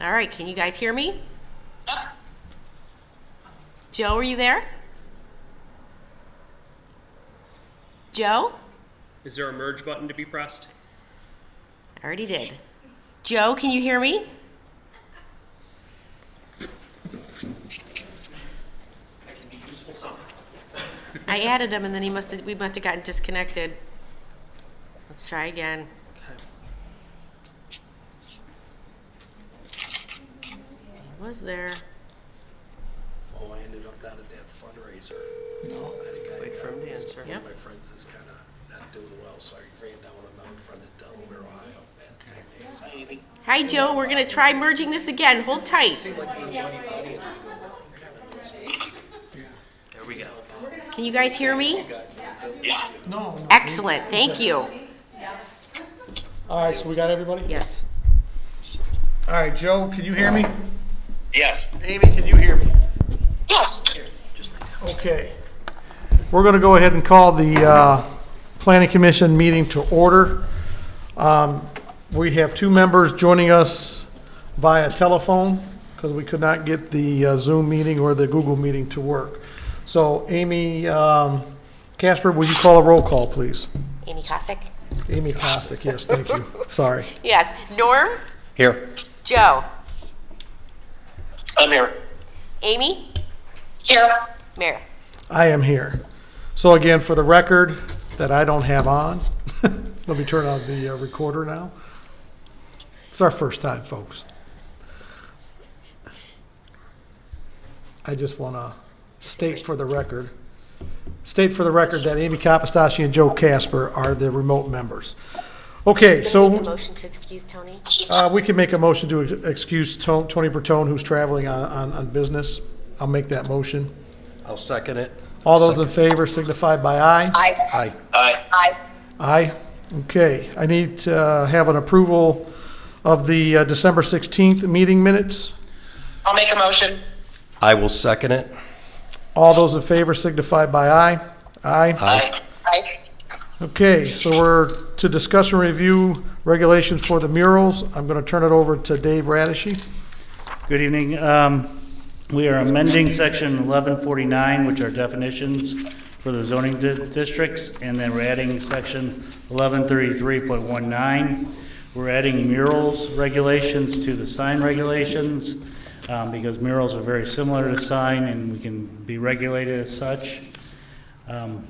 All right, can you guys hear me? Joe, are you there? Joe? Is there a merge button to be pressed? I already did. Joe, can you hear me? I added him and then we must have gotten disconnected. Let's try again. He was there. Oh, I ended up down at that fundraiser. No. I had a guy. Wait for him to answer. One of Yep. my friends is kind of not doing well, so I ran down with another friend in Delaware, Ohio. That same day. So, hi, Amy. Hi, Joe. We're going to try merging this again. Hold tight. Seemed like we were money. There we go. Can you guys hear me? Yeah. No. Excellent. Thank you. All right, so we got everybody? Yes. All right, Joe, can you hear me? Yes. Amy, can you hear me? Yes. Okay. We're going to go ahead and call the Planning Commission meeting to order. We have two members joining us via telephone because we could not get the Zoom meeting or the Google meeting to work. So Amy Casper, will you call a roll call, please? Amy Kosick? Amy Kosick, yes, thank you. Sorry. Yes. Norm? Here. Joe? I'm here. Amy? Here. Mary? I am here. So again, for the record that I don't have on, let me turn on the recorder now. It's our first time, folks. I just want to state for the record that Amy Kapostacci and Joe Casper are the remote members. Okay, Make a so motion to excuse Tony? we can make a motion to excuse Tony Bertone, who's traveling on business. I'll make that motion. I'll second it. All those in favor signify by aye. Aye. Aye. Aye. Aye. Okay, I need to have an approval of the December 16th meeting minutes. I'll make a motion. I will second it. All those in favor signify by aye. Aye. Aye. Aye. Okay, so we're to discuss and review regulations for the murals. I'm going to turn it over to Dave Radishy. Good evening. We are amending section 1149, which are definitions for the zoning districts, and then we're adding section 1133.19. We're adding murals regulations to the sign regulations because murals are very similar to sign and we can be regulated as such. And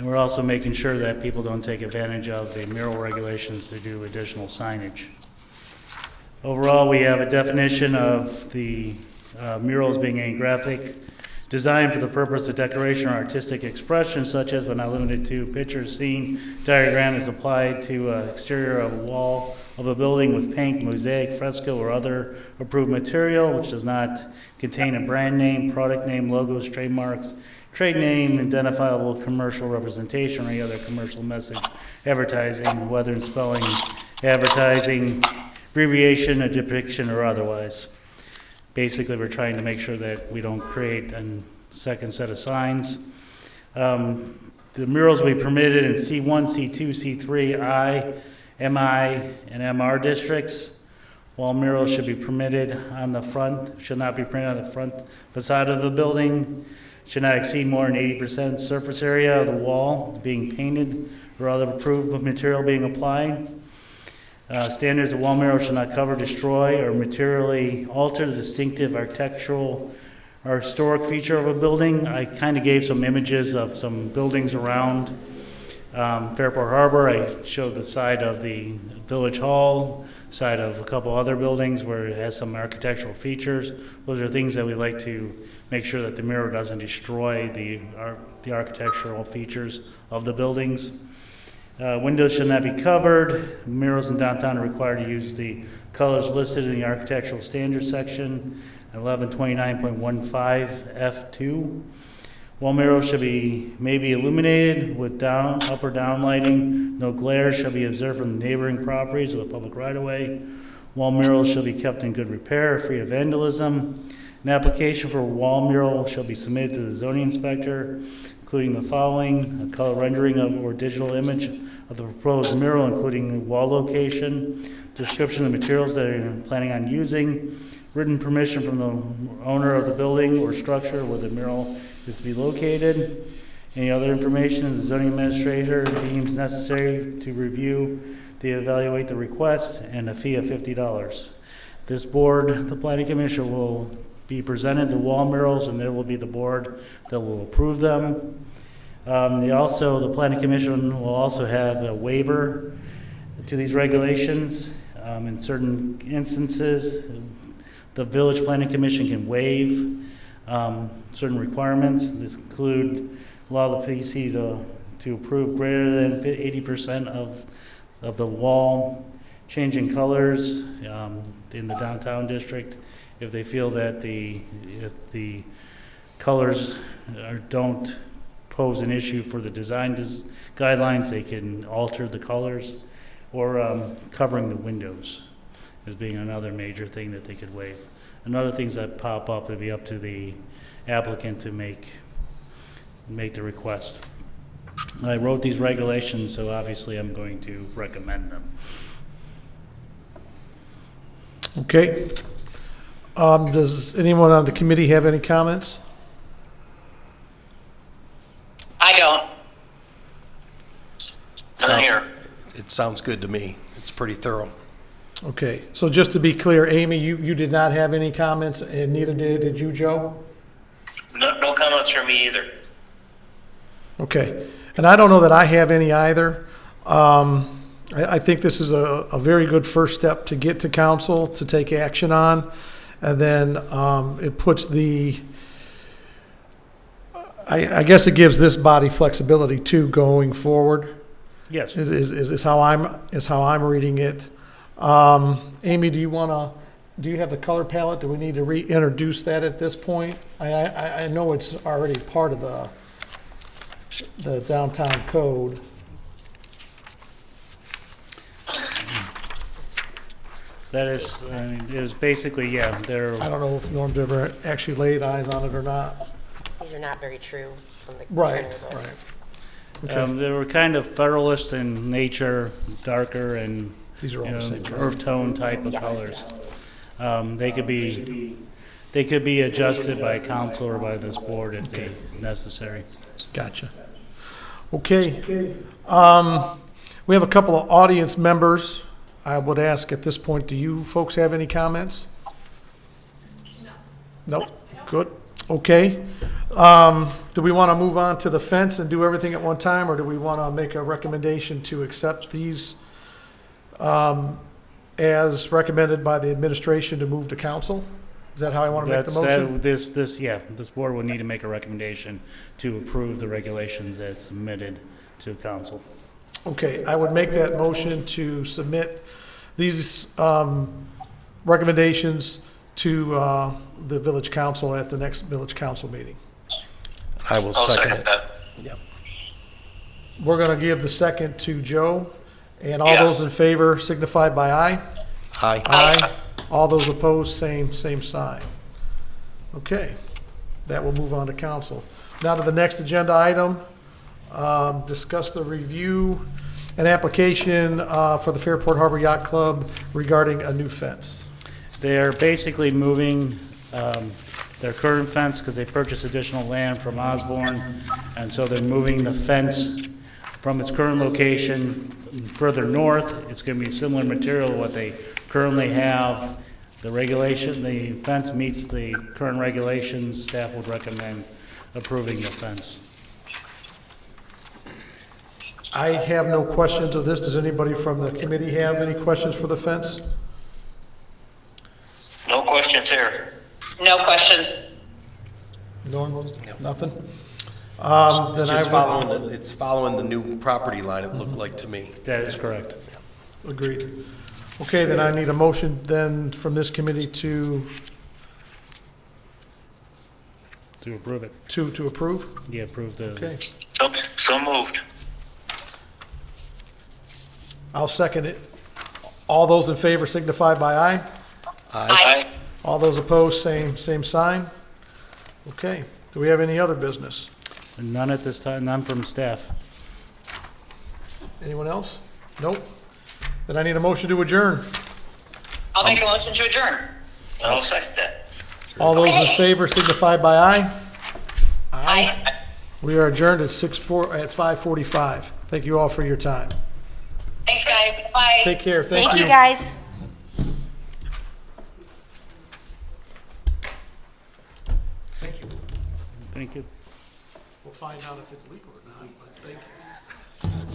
we're also making sure that people don't take advantage of the mural regulations to do additional signage. Overall, we have a definition of the murals being a graphic design for the purpose of decoration or artistic expression, such as but not limited to picture, scene, diagram is applied to exterior of a wall of a building with paint, mosaic, fresco, or other approved material, which does not contain a brand name, product name, logos, trademarks, trade name, identifiable commercial representation, or any other commercial message, advertising, whether in spelling, advertising, abbreviation, a depiction, or otherwise. Basically, we're trying to make sure that we don't create a second set of signs. The murals will be permitted in C1, C2, C3, I, MI, and MR districts. Wall murals should be permitted on the front, should not be printed on the front facade of the building, should not exceed more than 80% surface area of the wall being painted or other approved material being applied. Standards of wall murals should not cover, destroy, or materially alter the distinctive architectural or historic feature of a building. I kind of gave some images of some buildings around Fairport Harbor. I showed the side of the Village Hall, side of a couple other buildings where it has some architectural features. Those are things that we like to make sure that the mural doesn't destroy the architectural features of the buildings. Windows should not be covered. Murals in downtown are required to use the colors listed in the architectural standards section, 1129.15 F2. Wall murals may be illuminated with up or down lighting. No glare shall be observed from the neighboring properties or the public right-of-way. Wall murals shall be kept in good repair, free of vandalism. An application for a wall mural shall be submitted to the zoning inspector, including the following: a color rendering of or digital image of the proposed mural, including the wall location, description of the materials that they're planning on using, written permission from the owner of the building or structure where the mural is to be located, any other information the zoning administrator deems necessary to review, to evaluate the request, and a fee of $50. This board, the planning commission, will be presented the wall murals, and there will be the board that will approve them. The planning commission will also have a waiver to these regulations. In certain instances, the village planning commission can waive certain requirements. This include allow the PC to approve greater than 80% of the wall changing colors in the downtown district. If they feel that if the colors don't pose an issue for the design guidelines, they can alter the colors, or covering the windows as being another major thing that they could waive. And other things that pop up, it'd be up to the applicant to make the request. I wrote these regulations, so obviously I'm going to recommend them. Okay. Does anyone on the committee have any comments? I don't. None here. It sounds good to me. It's pretty thorough. Okay, so just to be clear, Amy, you did not have any comments, and neither did you, Joe? No comments from me either. Okay, and I don't know that I have any either. I think this is a very good first step to get to council to take action on, and then it puts I guess it gives this body flexibility too going forward. Yes. Is how I'm reading it. Amy, do you have the color palette? Do we need to reintroduce that at this point? I know it's already part of the downtown code. That is, it was basically, yeah, they're, I don't know if Norm's ever actually laid eyes on it or not. These are not very true from the Right, printer, but- right. Okay. they were kind of federalist in nature, darker and, These are all the same color. earth tone type of Yes. colors. They could be adjusted by council or by this board if they necessary. Gotcha. Okay. We have a couple of audience members. I would ask at this point, do you folks have any comments? No. Nope. Good. Okay. Do we want to move on to the fence and do everything at one time, or do we want to make a recommendation to accept these as recommended by the administration to move to council? Is that how I want to make the motion? This board will need to make a recommendation to approve the regulations as submitted to council. Okay, I would make that motion to submit these recommendations to the village council at the next village council meeting. I will second it. that. Yep. We're going to give the second to Joe, and all Yeah. those in favor signify by aye. Aye. Aye. All those opposed, same sign. Okay, that will move on to council. Now to the next agenda item, discuss the review and application for the Fairport Harbor Yacht Club regarding a new fence. They're basically moving their current fence because they purchased additional land from Osborne, and so they're moving the fence from its current location further north. It's going to be similar material to what they currently have. The fence meets the current regulations. Staff would recommend approving the fence. I have no questions of this. Does anybody from the committee have any questions for the fence? No questions here. No questions. Norm, nothing? Then I It's following the new property line, it looked like to me. That is correct. agreed. Okay, then I need a motion then from this committee to approve it. to approve. Yeah, approve the. Okay, So moved. I'll second it. All those in favor signify by aye. Aye. All those opposed, same sign. Okay, do we have any other business? None at this time. None from staff. Anyone else? Nope. Then I need a motion to adjourn. I'll make a motion to adjourn. I'll second that. All those in favor signify by aye. Aye. We are adjourned at 5:45. Thank you all for your time. Thanks, guys. Bye. Take care. Thank you, guys. Thank you. Thank you. We'll find out if it's legal or not, but thank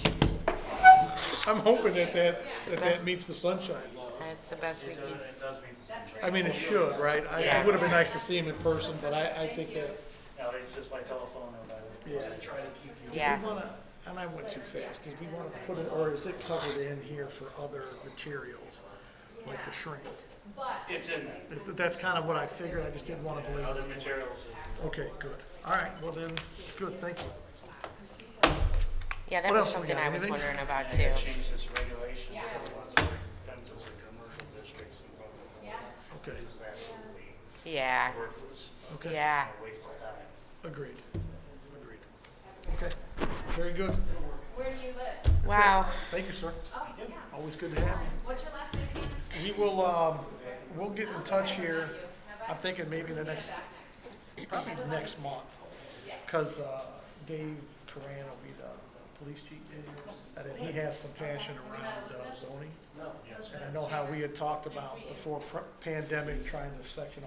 you. I'm hoping that meets the sunshine law. That's the best we can. I mean, it should, right? It would have been nice to see him in person, but I think that, No, it's just by telephone or by. yeah. Yeah. Did we wanna, and I went too fast, did we want to put it, or is it covered in here for other materials, like the shrink? It's in there. That's kind of what I figured, I just didn't want to believe Other it. materials is. Okay, good. All right, well then, good, thank you. Yeah, that What was else we something got? I was Anything? wondering about too. Change this regulation, so lots of fences in commercial districts and blah, blah, blah. Okay, This is absolutely Yeah, worthless, okay. yeah. a waste of time. Agreed. Okay, very good. Where do you live? Wow. Thank you, sir. Oh, yeah. Always good to have you. What's your last name, Tanner? He will, we'll get in touch here, I'm thinking maybe probably next month. Cause, Dave Coran will be the police chief. And then he has some passion around zoning. And I know how we had talked about before pandemic, trying to section